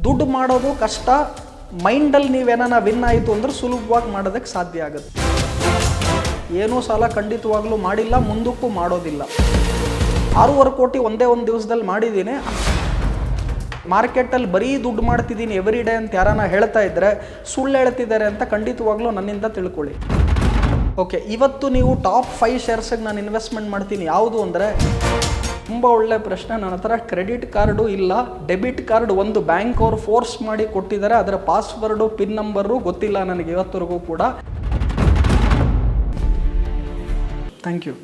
ದುಡ್ಡು ಮಾಡೋದು ಕಷ್ಟ, ಮೈಂಡಲ್ಲಿ ನೀವೇನ ವಿನ್ ಆಯಿತು ಅಂದ್ರೆ ಸುಲಭವಾಗಿ ಮಾಡೋದಕ್ಕೆ ಸಾಧ್ಯ ಆಗುತ್ತೆ. ಏನೂ ಸಾಲ ಖಂಡಿತವಾಗ್ಲೂ ಮಾಡಿಲ್ಲ, ಮುಂದಕ್ಕೂ ಮಾಡೋದಿಲ್ಲ. 6.5 ಕೋಟಿ ಒಂದೇ ಒಂದು ದಿವಸದಲ್ಲಿ ಮಾಡಿದ್ದೀನಿ. ಮಾರ್ಕೆಟಲ್ಲಿ ಬರೀ ದುಡ್ಡು ಮಾಡ್ತಿದ್ದೀನಿ ಎವ್ರಿ ಡೇ ಅಂತ ಯಾರನ್ನ ಹೇಳ್ತಾ ಇದ್ದರೆ ಸುಳ್ಳು ಹೇಳ್ತಿದ್ದಾರೆ ಅಂತ ಖಂಡಿತವಾಗ್ಲೂ ನನ್ನಿಂದ ತಿಳ್ಕೊಳ್ಳಿ. ಓಕೆ, ಇವತ್ತು ನೀವು ಟಾಪ್ 5 ಶೇರ್ಸಿಗೆ ನಾನು ಇನ್ವೆಸ್ಟ್ಮೆಂಟ್ ಮಾಡ್ತೀನಿ ಯಾವುದು ಅಂದರೆ, ತುಂಬ ಒಳ್ಳೆ ಪ್ರಶ್ನೆ. ನನ್ನ ಹತ್ರ ಕ್ರೆಡಿಟ್ ಕಾರ್ಡು ಇಲ್ಲ, ಡೆಬಿಟ್ ಕಾರ್ಡ್ ಒಂದು ಬ್ಯಾಂಕ್ ಅವರು ಫೋರ್ಸ್ ಮಾಡಿ ಕೊಟ್ಟಿದ್ದಾರೆ, ಅದರ ಪಾಸ್ವರ್ಡು ಪಿನ್ ನಂಬರು ಗೊತ್ತಿಲ್ಲ ನನಗೆ ಇವತ್ತರೆಗೂ ಕೂಡ. Thank you.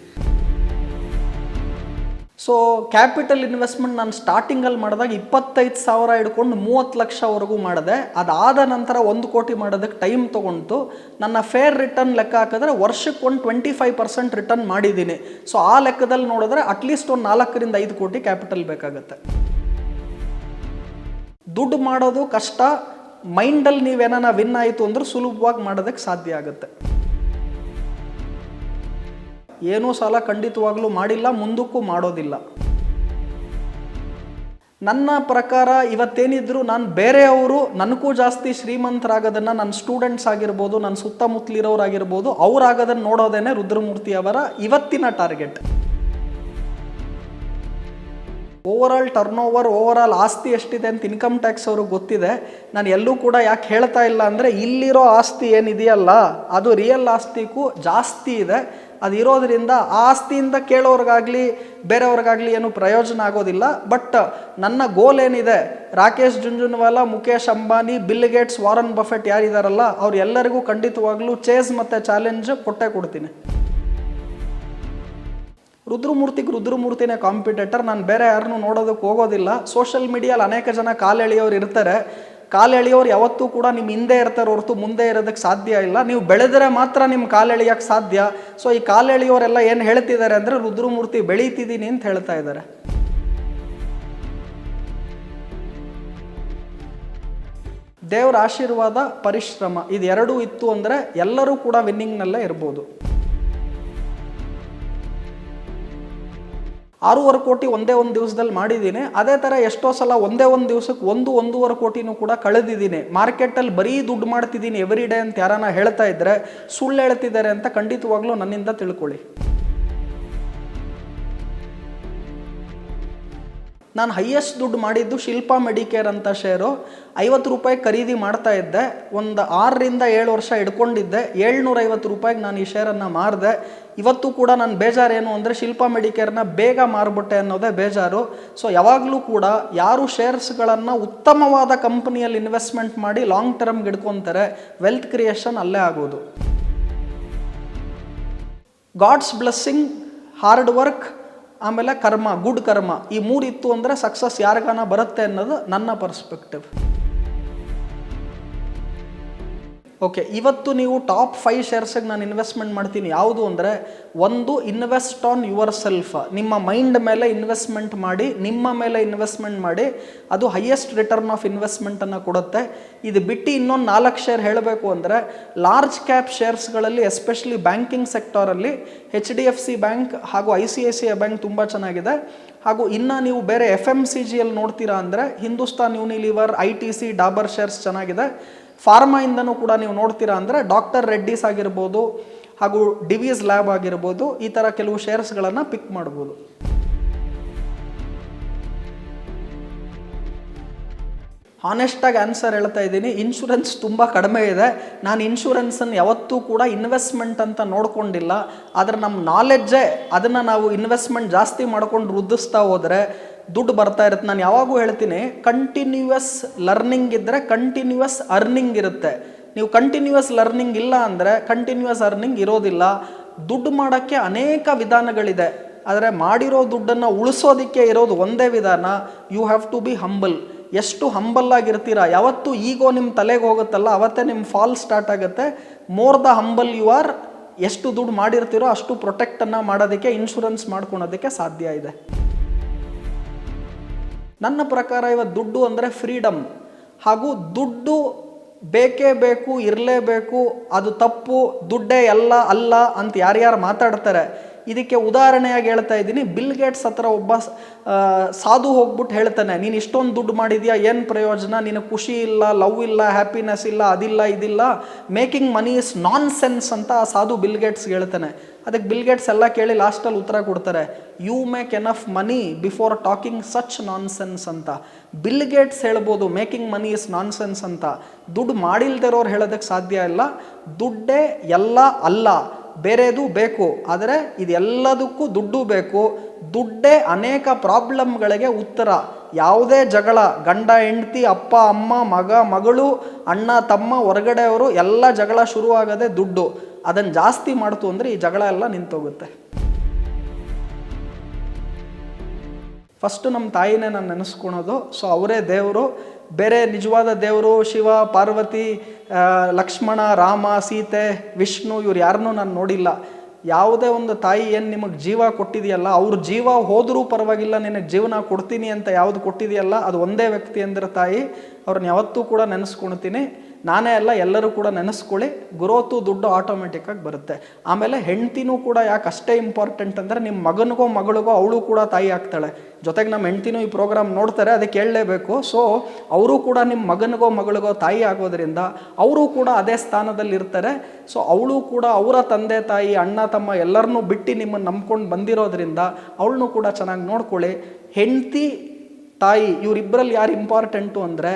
So capital investment ನಾನು ಸ್ಟಾರ್ಟಿಂಗಲ್ಲಿ ಮಾಡಿದಾಗ 25,000 ಹಿಡ್ಕೊಂಡು 30 ಲಕ್ಷವರೆಗೂ ಮಾಡಿದೆ. ಅದಾದ ನಂತರ 1 ಕೋಟಿ ಮಾಡೋದಕ್ಕೆ ಟೈಮ್ ತೊಗೊಂಡು ನನ್ನ ಫೇರ್ ರಿಟರ್ನ್ ಲೆಕ್ಕ ಹಾಕಿದ್ರೆ ವರ್ಷಕ್ಕೆ ಒಂದು 25% ರಿಟರ್ನ್ ಮಾಡಿದ್ದೀನಿ. ಸೊ ಆ ಲೆಕ್ಕದಲ್ಲಿ ನೋಡಿದ್ರೆ ಅಟ್ಲೀಸ್ಟ್ ಒಂದು 4 ರಿಂದ 5 ಕೋಟಿ ಕ್ಯಾಪಿಟಲ್ ಬೇಕಾಗುತ್ತೆ. ದುಡ್ಡು ಮಾಡೋದು ಕಷ್ಟ, ಮೈಂಡಲ್ಲಿ ನೀವೇನ ವಿನ್ ಆಯಿತು ಅಂದ್ರೆ ಸುಲಭವಾಗಿ ಮಾಡೋದಕ್ಕೆ ಸಾಧ್ಯ ಆಗುತ್ತೆ. ಏನೂ ಸಾಲ ಖಂಡಿತವಾಗ್ಲೂ ಮಾಡಿಲ್ಲ, ಮುಂದಕ್ಕೂ ಮಾಡೋದಿಲ್ಲ. ನನ್ನ ಪ್ರಕಾರ ಇವತ್ತೇನಿದ್ರು ನಾನು ಬೇರೆಯವರು ನನಗೂ ಜಾಸ್ತಿ ಶ್ರೀಮಂತರಾಗೋದನ್ನು, ನನ್ನ ಸ್ಟೂಡೆಂಟ್ಸ್ ಆಗಿರ್ಬೋದು, ನನ್ನ ಸುತ್ತಮುತ್ತಲಿರೋರಾಗಿರ್ಬೋದು, ಅವರಾಗೋದನ್ನು ನೋಡೋದೇನೆ ರುದ್ರಮೂರ್ತಿ ಅವರ ಇವತ್ತಿನ target. Overall turn over, overall ಆಸ್ತಿ ಎಷ್ಟಿದೆ ಅಂತ ಇನ್ಕಮ್ ಟ್ಯಾಕ್ಸ್ ಅವ್ರಿಗೆ ಗೊತ್ತಿದೆ. ನಾನು ಎಲ್ಲೂ ಕೂಡ ಯಾಕೆ ಹೇಳ್ತಾ ಇಲ್ಲ ಅಂದರೆ, ಇಲ್ಲಿರೋ ಆಸ್ತಿ ಏನಿದೆಯಲ್ಲ ಅದು ರಿಯಲ್ ಆಸ್ತಿಗೂ ಜಾಸ್ತಿ ಇದೆ. ಅದು ಇರೋದ್ರಿಂದ ಆ ಆಸ್ತಿಯಿಂದ ಕೇಳೋರ್ಗಾಗಲಿ ಬೇರೆಯವ್ರಿಗಾಗಲಿ ಏನು ಪ್ರಯೋಜನ ಆಗೋದಿಲ್ಲ. ಬಟ್ ನನ್ನ ಗೋಲ್ ಏನಿದೆ, Rakesh Jhunjhunwala, Mukesh Ambani, Bill Gates, Warren Buffett ಯಾರಿದಾರಲ್ಲ ಅವ್ರೆಲ್ಲರಿಗೂ ಖಂಡಿತವಾಗ್ಲೂ ಚೇಸ್ ಮತ್ತು ಚಾಲೆಂಜ್ ಕೊಟ್ಟೇ ಕೊಡ್ತೀನಿ. ರುದ್ರಮೂರ್ತಿನೇ ಕಾಂಪಿಟೇಟರ್. ನಾನು ಬೇರೆ ಯಾರನ್ನೂ ನೋಡೋದಕ್ಕೆ ಹೋಗೋದಿಲ್ಲ. ಸೋಷಿಯಲ್ ಮೀಡಿಯಲ್ಲಿ ಅನೇಕ ಜನ ಕಾಲೆಳೆಯೋರು ಇರ್ತಾರೆ. ಕಾಲೆಳೆಯೋರು ಯಾವತ್ತೂ ಕೂಡ ನಿಮ್ಮ ಹಿಂದೆ ಇರ್ತಾರೆ ಹೊರತು ಮುಂದೆ ಇರೋದಕ್ಕೆ ಸಾಧ್ಯ ಇಲ್ಲ. ನೀವು ಬೆಳೆದರೆ ಮಾತ್ರ ನಿಮ್ಮ ಕಾಲೆಳೆಯೋಕ್ಕೆ ಸಾಧ್ಯ. ಸೊ ಈ ಕಾಲೆಳೆಯೋರೆಲ್ಲ ಏನು ಹೇಳ್ತಿದ್ದಾರೆ ಅಂದರೆ, ರುದ್ರಮೂರ್ತಿ ಬೆಳೀತಿದ್ದೀನಿ ಅಂತ ಹೇಳ್ತಾ ಇದ್ದಾರೆ. ದೇವರ ಆಶೀರ್ವಾದ, ಪರಿಶ್ರಮ ಇದೆರಡೂ ಇತ್ತು ಅಂದರೆ ಎಲ್ಲರೂ ಕೂಡ ವಿನ್ನಿಂಗ್ನಲ್ಲೇ ಇರ್ಬೋದು. 6.5 ಕೋಟಿ ಒಂದೇ ಒಂದು ದಿವಸದಲ್ಲಿ ಮಾಡಿದ್ದೀನಿ. ಅದೇ ಥರ ಎಷ್ಟೋ ಸಲ ಒಂದೇ ಒಂದು ದಿವಸಕ್ಕೆ 1-1.5 ಕೋಟಿನೂ ಕೂಡ ಕಳೆದಿದ್ದೀನಿ. ಮಾರ್ಕೆಟಲ್ಲಿ ಬರೀ ದುಡ್ಡು ಮಾಡ್ತಿದ್ದೀನಿ ಎವ್ರಿ ಡೇ ಅಂತ ಯಾರನ್ನ ಹೇಳ್ತಾ ಇದ್ದರೆ ಸುಳ್ಳು ಹೇಳ್ತಿದ್ದಾರೆ ಅಂತ ಖಂಡಿತವಾಗ್ಲೂ ನನ್ನಿಂದ ತಿಳ್ಕೊಳ್ಳಿ. ನಾನು ಹೈಯೆಸ್ಟ್ ದುಡ್ಡು ಮಾಡಿದ್ದು ಶಿಲ್ಪಾ ಮೆಡಿಕೇರ್ ಅಂತ ಶೇರು. 50 ರೂಪಾಯಿ ಖರೀದಿ ಮಾಡ್ತಾ ಇದ್ದೆ. ಒಂದು 6 ರಿಂದ 7 ವರ್ಷ ಹಿಡ್ಕೊಂಡಿದ್ದೆ. 750 ರೂಪಾಯಿಗೆ ನಾನು ಈ ಶೇರನ್ನು ಮಾರಿದೆ. ಇವತ್ತು ಕೂಡ ನನ್ನ ಬೇಜಾರೇನು ಅಂದರೆ, ಶಿಲ್ಪಾ ಮೆಡಿಕೇರ್ನ ಬೇಗ ಮಾರ್ಬಿಟ್ಟೆ ಅನ್ನೋದೇ ಬೇಜಾರು. ಸೊ ಯಾವಾಗಲೂ ಕೂಡ ಯಾರು ಶೇರ್ಸ್ಗಳನ್ನು ಉತ್ತಮವಾದ ಕಂಪನಿಯಲ್ಲಿ ಇನ್ವೆಸ್ಟ್ಮೆಂಟ್ ಮಾಡಿ ಲಾಂಗ್ ಟರ್ಮ್ಗೆ ಹಿಡ್ಕೊತಾರೆ, ವೆಲ್ತ್ ಕ್ರಿಯೇಷನ್ ಅಲ್ಲೇ ಆಗೋದು. ಗಾಡ್ಸ್ ಬ್ಲೆಸ್ಸಿಂಗ್, ಹಾರ್ಡ್ ವರ್ಕ್, ಆಮೇಲೆ ಕರ್ಮ, ಗುಡ್ ಕರ್ಮ, ಈ 3 ಇತ್ತು ಅಂದರೆ ಸಕ್ಸಸ್ ಯಾರಿಗಾನ ಬರುತ್ತೆ ಅನ್ನೋದು ನನ್ನ ಪರ್ಸ್ಪೆಕ್ಟಿವ್. ಓಕೆ, ಇವತ್ತು ನೀವು ಟಾಪ್ 5 ಶೇರ್ಸಿಗೆ ನಾನು ಇನ್ವೆಸ್ಟ್ಮೆಂಟ್ ಮಾಡ್ತೀನಿ ಯಾವುದು ಅಂದರೆ, ಒಂದು, ಇನ್ವೆಸ್ಟ್ ಆನ್ ಯುವರ್ ಸೆಲ್ಫ್. ನಿಮ್ಮ ಮೈಂಡ್ ಮೇಲೆ ಇನ್ವೆಸ್ಟ್ಮೆಂಟ್ ಮಾಡಿ, ನಿಮ್ಮ ಮೇಲೆ ಇನ್ವೆಸ್ಟ್ಮೆಂಟ್ ಮಾಡಿ, ಅದು ಹೈಯೆಸ್ಟ್ ರಿಟರ್ನ್ ಆಫ್ ಇನ್ವೆಸ್ಟ್ಮೆಂಟನ್ನು ಕೊಡುತ್ತೆ. ಇದು ಬಿಟ್ಟು ಇನ್ನೊಂದು 4 ಶೇರ್ ಹೇಳಬೇಕು ಅಂದರೆ, ಲಾರ್ಜ್ ಕ್ಯಾಪ್ ಶೇರ್ಸ್ಗಳಲ್ಲಿ ಎಸ್ಪೆಷಲಿ ಬ್ಯಾಂಕಿಂಗ್ ಸೆಕ್ಟರಲ್ಲಿ HDFC ಬ್ಯಾಂಕ್ ಹಾಗೂ ICICI ಬ್ಯಾಂಕ್ ತುಂಬ ಚೆನ್ನಾಗಿದೆ. ಹಾಗೂ ಇನ್ನು ನೀವು ಬೇರೆ FMCGಯಲ್ಲಿ ನೋಡ್ತೀರಾ ಅಂದರೆ, Hindustan Unilever, ITC, Dabur shares ಚೆನ್ನಾಗಿದೆ. ಫಾರ್ಮಾಯಿಂದನೂ ಕೂಡ ನೀವು ನೋಡ್ತೀರಾ ಅಂದರೆ ಡಾಕ್ಟರ್ ರೆಡ್ಡಿಸ್ ಆಗಿರ್ಬೋದು, ಹಾಗೂ ಡಿವಿಸ್ ಲ್ಯಾಬ್ ಆಗಿರ್ಬೋದು, ಈ ಥರ ಕೆಲವು ಶೇರ್ಸ್ಗಳನ್ನು ಪಿಕ್ ಮಾಡ್ಬೋದು. ಹಾನೆಸ್ಟಾಗಿ ಆನ್ಸರ್ ಹೇಳ್ತಾ ಇದ್ದೀನಿ, ಇನ್ಶೂರೆನ್ಸ್ ತುಂಬ ಕಡಿಮೆ ಇದೆ. ನಾನು ಇನ್ಶೂರೆನ್ಸನ್ನು ಯಾವತ್ತೂ ಕೂಡ ಇನ್ವೆಸ್ಟ್ಮೆಂಟ್ ಅಂತ ನೋಡ್ಕೊಂಡಿಲ್ಲ. ಆದರೆ ನಮ್ಮ ನಾಲೆಡ್ಜೇ ಅದನ್ನು ನಾವು ಇನ್ವೆಸ್ಟ್ಮೆಂಟ್ ಜಾಸ್ತಿ ಮಾಡ್ಕೊಂಡು ವೃದ್ಧಿಸ್ತಾ ಹೋದರೆ ದುಡ್ಡು ಬರ್ತಾ ಇರುತ್ತೆ. ನಾನು ಯಾವಾಗೂ ಹೇಳ್ತೀನಿ, ಕಂಟಿನ್ಯೂಯಸ್ ಲರ್ನಿಂಗ್ ಇದ್ದರೆ ಕಂಟಿನ್ಯೂಯಸ್ ಅರ್ನಿಂಗ್ ಇರುತ್ತೆ. ನೀವು ಕಂಟಿನ್ಯೂಯಸ್ ಲರ್ನಿಂಗ್ ಇಲ್ಲ ಅಂದರೆ ಕಂಟಿನ್ಯೂಯಸ್ ಅರ್ನಿಂಗ್ ಇರೋದಿಲ್ಲ. ದುಡ್ಡು ಮಾಡೋಕ್ಕೆ ಅನೇಕ ವಿಧಾನಗಳಿದೆ, ಆದರೆ ಮಾಡಿರೋ ದುಡ್ಡನ್ನು ಉಳಿಸೋದಕ್ಕೆ ಇರೋದು ಒಂದೇ ವಿಧಾನ. You have to be humble. ಎಷ್ಟು ಹಂಬಲ್ ಆಗಿರ್ತೀರಾ, ಯಾವತ್ತು ಈಗೋ ನಿಮ್ಮ ತಲೆಗೆ ಹೋಗುತ್ತಲ್ಲ ಅವತ್ತೇ ನಿಮ್ಮ ಫಾಲ್ ಸ್ಟಾರ್ಟ್ ಆಗುತ್ತೆ. More the humble you are, ಎಷ್ಟು ದುಡ್ಡು ಮಾಡಿರ್ತೀರೋ ಅಷ್ಟು ಪ್ರೊಟೆಕ್ಟನ್ನು ಮಾಡೋದಕ್ಕೆ, ಇನ್ಶೂರೆನ್ಸ್ ಮಾಡ್ಕೊಳೋದಕ್ಕೆ ಸಾಧ್ಯ ಇದೆ. ನನ್ನ ಪ್ರಕಾರ ಇವತ್ತು ದುಡ್ಡು ಅಂದರೆ ಫ್ರೀಡಮ್. ಹಾಗೂ ದುಡ್ಡು ಬೇಕೇ ಬೇಕು, ಇರಲೇಬೇಕು, ಅದು ತಪ್ಪು, ದುಡ್ಡೇ ಎಲ್ಲ ಅಲ್ಲ ಅಂತ ಯಾರ್ಯಾರು ಮಾತಾಡ್ತಾರೆ, ಇದಕ್ಕೆ ಉದಾಹರಣೆಯಾಗಿ ಹೇಳ್ತಾ ಇದ್ದೀನಿ, ಬಿಲ್ ಗೇಟ್ಸ್ ಹತ್ರ ಒಬ್ಬ ಸಾಧು ಹೋಗ್ಬಿಟ್ಟು ಹೇಳ್ತಾನೆ, ನೀನು ಇಷ್ಟೊಂದು ದುಡ್ಡು ಮಾಡಿದ್ಯಾ, ಏನು ಪ್ರಯೋಜನ, ನೀನು ಖುಷಿ ಇಲ್ಲ, ಲವ್ ಇಲ್ಲ, ಹ್ಯಾಪಿನೆಸ್ ಇಲ್ಲ, ಅದಿಲ್ಲ ಇದಿಲ್ಲ, making money is nonsense ಅಂತ ಆ ಸಾಧು ಬಿಲ್ ಗೇಟ್ಸ್ಗೆ ಹೇಳ್ತಾನೆ. ಅದಕ್ಕೆ ಬಿಲ್ ಗೇಟ್ಸ್ ಎಲ್ಲ ಕೇಳಿ ಲಾಸ್ಟಲ್ಲಿ ಉತ್ತರ ಕೊಡ್ತಾರೆ, you make enough money before talking such nonsense ಅಂತ. ಬಿಲ್ ಗೇಟ್ಸ್ ಹೇಳ್ಬೋದು making money is nonsense ಅಂತ, ದುಡ್ಡು ಮಾಡಿಲ್ದಿರೋರು ಹೇಳೋದಕ್ಕೆ ಸಾಧ್ಯ ಇಲ್ಲ. ದುಡ್ಡೇ ಎಲ್ಲ ಅಲ್ಲ, ಬೇರೆದು ಬೇಕು, ಆದರೆ ಇದೆಲ್ಲದಕ್ಕೂ ದುಡ್ಡು ಬೇಕು. ದುಡ್ಡೇ ಅನೇಕ ಪ್ರಾಬ್ಲಮ್ಗಳಿಗೆ ಉತ್ತರ. ಯಾವುದೇ ಜಗಳ, ಗಂಡ ಹೆಂಡತಿ, ಅಪ್ಪ ಅಮ್ಮ, ಮಗ ಮಗಳು, ಅಣ್ಣ ತಮ್ಮ, ಹೊರಗಡೆಯವರು, ಎಲ್ಲ ಜಗಳ ಶುರುವಾಗದೆ ದುಡ್ಡು. ಅದನ್ನು ಜಾಸ್ತಿ ಮಾಡ್ತು ಅಂದರೆ ಈ ಜಗಳ ಎಲ್ಲ ನಿಂತೋಗುತ್ತೆ. ಫಸ್ಟು ನಮ್ಮ ತಾಯಿನೇ ನಾನು ನೆನೆಸ್ಕೊಳೋದು. ಸೊ ಅವರೇ ದೇವರು. ಬೇರೆ ನಿಜವಾದ ದೇವರು ಶಿವ, ಪಾರ್ವತಿ, ಲಕ್ಷ್ಮಣ, ರಾಮ, ಸೀತೆ, ವಿಷ್ಣು ಇವ್ರು ಯಾರನ್ನೂ ನಾನು ನೋಡಿಲ್ಲ. ಯಾವುದೇ ಒಂದು ತಾಯಿ ಏನು ನಿಮಗೆ ಜೀವ ಕೊಟ್ಟಿದೆಯಲ್ಲ, ಅವ್ರ ಜೀವ ಹೋದರೂ ಪರವಾಗಿಲ್ಲ, ನಿನಗೆ ಜೀವನ ಕೊಡ್ತೀನಿ ಅಂತ ಯಾವುದು ಕೊಟ್ಟಿದೆಯಲ್ಲ, ಅದು ಒಂದೇ ವ್ಯಕ್ತಿ ಅಂದರೆ ತಾಯಿ. ಅವ್ರನ್ನ ಯಾವತ್ತೂ ಕೂಡ ನೆನೆಸ್ಕೊಳ್ತೀನಿ. ನಾನೇ ಅಲ್ಲ, ಎಲ್ಲರೂ ಕೂಡ ನೆನೆಸ್ಕೊಳ್ಳಿ. ಗ್ರೋತು ದುಡ್ಡು ಆಟೋಮೆಟಿಕ್ಕಾಗಿ ಬರುತ್ತೆ. ಆಮೇಲೆ ಹೆಂಡ್ತಿನೂ ಕೂಡ ಯಾಕೆ ಅಷ್ಟೇ ಇಂಪಾರ್ಟೆಂಟ್ ಅಂದರೆ, ನಿಮ್ಮ ಮಗನಿಗೋ ಮಗಳಿಗೋ ಅವಳು ಕೂಡ ತಾಯಿ ಆಗ್ತಾಳೆ. ಜೊತೆಗೆ ನಮ್ಮ ಹೆಂಡ್ತಿನೂ ಈ ಪ್ರೋಗ್ರಾಮ್ ನೋಡ್ತಾರೆ, ಅದಕ್ಕೆ ಹೇಳಲೇಬೇಕು. ಸೊ ಅವರು ಕೂಡ ನಿಮ್ಮ ಮಗನಿಗೋ ಮಗಳಿಗೋ ತಾಯಿ ಆಗೋದ್ರಿಂದ ಅವರು ಕೂಡ ಅದೇ ಸ್ಥಾನದಲ್ಲಿ ಇರ್ತಾರೆ. ಸೊ ಅವಳು ಕೂಡ ಅವರ ತಂದೆ ತಾಯಿ, ಅಣ್ಣ ತಮ್ಮ ಎಲ್ಲರನ್ನೂ ಬಿಟ್ಟು ನಿಮ್ಮನ್ನು ನಂಬ್ಕೊಂಡು ಬಂದಿರೋದ್ರಿಂದ ಅವಳನ್ನೂ ಕೂಡ ಚೆನ್ನಾಗಿ ನೋಡ್ಕೊಳ್ಳಿ. ಹೆಂಡ್ತಿ ತಾಯಿ ಇವರಿಬ್ಬರಲ್ಲಿ ಯಾರು ಇಂಪಾರ್ಟೆಂಟು ಅಂದರೆ,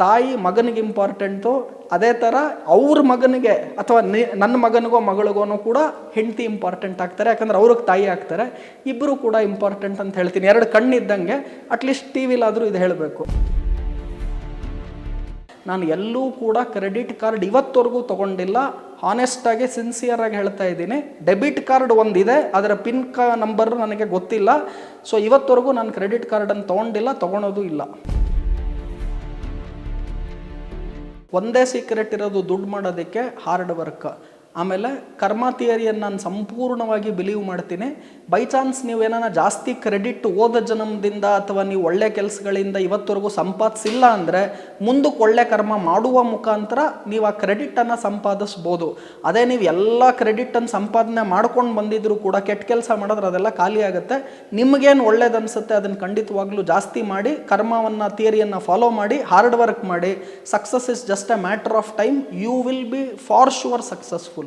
ತಾಯಿ ಮಗನಿಗೆ ಇಂಪಾರ್ಟೆಂಟು, ಅದೇ ಥರ ಅವ್ರ ಮಗನಿಗೆ ಅಥವಾ ನನ್ನ ಮಗನಿಗೋ ಮಗಳಿಗೋನೂ ಕೂಡ ಹೆಂಡತಿ ಇಂಪಾರ್ಟೆಂಟ್ ಆಗ್ತಾರೆ. ಯಾಕಂದ್ರೆ ಅವ್ರಿಗೆ ತಾಯಿ ಆಗ್ತಾರೆ. ಇಬ್ಬರು ಕೂಡ ಇಂಪಾರ್ಟೆಂಟ್ ಅಂತ ಹೇಳ್ತೀನಿ. ಎರಡು ಕಣ್ಣಿದ್ದಂಗೆ. ಅಟ್ಲೀಸ್ಟ್ ಟಿ ವಿಲಾದರೂ ಇದು ಹೇಳಬೇಕು. ನಾನು ಎಲ್ಲೂ ಕೂಡ ಕ್ರೆಡಿಟ್ ಕಾರ್ಡ್ ಇವತ್ತವರೆಗೂ ತೊಗೊಂಡಿಲ್ಲ. ಹಾನೆಸ್ಟಾಗಿ ಸಿನ್ಸಿಯರಾಗಿ ಹೇಳ್ತಾ ಇದ್ದೀನಿ. ಡೆಬಿಟ್ ಕಾರ್ಡ್ ಒಂದಿದೆ, ಅದರ ಪಿನ್ ನಂಬರ್ ನನಗೆ ಗೊತ್ತಿಲ್ಲ. ಸೊ ಇವತ್ತವರೆಗೂ ನಾನು ಕ್ರೆಡಿಟ್ ಕಾರ್ಡನ್ನು ತೊಗೊಂಡಿಲ್ಲ, ತೊಗೊಳೋದು ಇಲ್ಲ. ಒಂದೇ ಸೀಕ್ರೆಟ್ ಇರೋದು ದುಡ್ಡು ಮಾಡೋದಕ್ಕೆ, ಹಾರ್ಡ್ ವರ್ಕ್. ಆಮೇಲೆ ಕರ್ಮ ಥಿಯರಿಯನ್ನು ನಾನು ಸಂಪೂರ್ಣವಾಗಿ ಬಿಲೀವ್ ಮಾಡ್ತೀನಿ. ಬೈ ಚಾನ್ಸ್ ನೀವೇನ ಜಾಸ್ತಿ ಕ್ರೆಡಿಟ್ ಓದ ಜನ್ಮದಿಂದ ಅಥವಾ ನೀವು ಒಳ್ಳೆ ಕೆಲಸಗಳಿಂದ ಇವತ್ತವರೆಗೂ ಸಂಪಾದಿಸಿಲ್ಲ ಅಂದರೆ, ಮುಂದಕ್ಕೆ ಒಳ್ಳೆ ಕರ್ಮ ಮಾಡುವ ಮುಖಾಂತರ ನೀವು ಆ ಕ್ರೆಡಿಟನ್ನು ಸಂಪಾದಿಸ್ಬೋದು. ಅದೇ ನೀವು ಎಲ್ಲ ಕ್ರೆಡಿಟನ್ನು ಸಂಪಾದನೆ ಮಾಡ್ಕೊಂಡು ಬಂದಿದ್ರು ಕೂಡ ಕೆಟ್ಟ ಕೆಲಸ ಮಾಡಿದ್ರೆ ಅದೆಲ್ಲ ಖಾಲಿ ಆಗುತ್ತೆ. ನಿಮಗೇನು ಒಳ್ಳೇದು ಅನಿಸುತ್ತೆ ಅದನ್ನು ಖಂಡಿತವಾಗ್ಲೂ ಜಾಸ್ತಿ ಮಾಡಿ, ಕರ್ಮವನ್ನು ಥಿಯರಿಯನ್ನು ಫಾಲೋ ಮಾಡಿ, ಹಾರ್ಡ್ ವರ್ಕ್ ಮಾಡಿ. Success is just a matter of time. You will be for sure successful.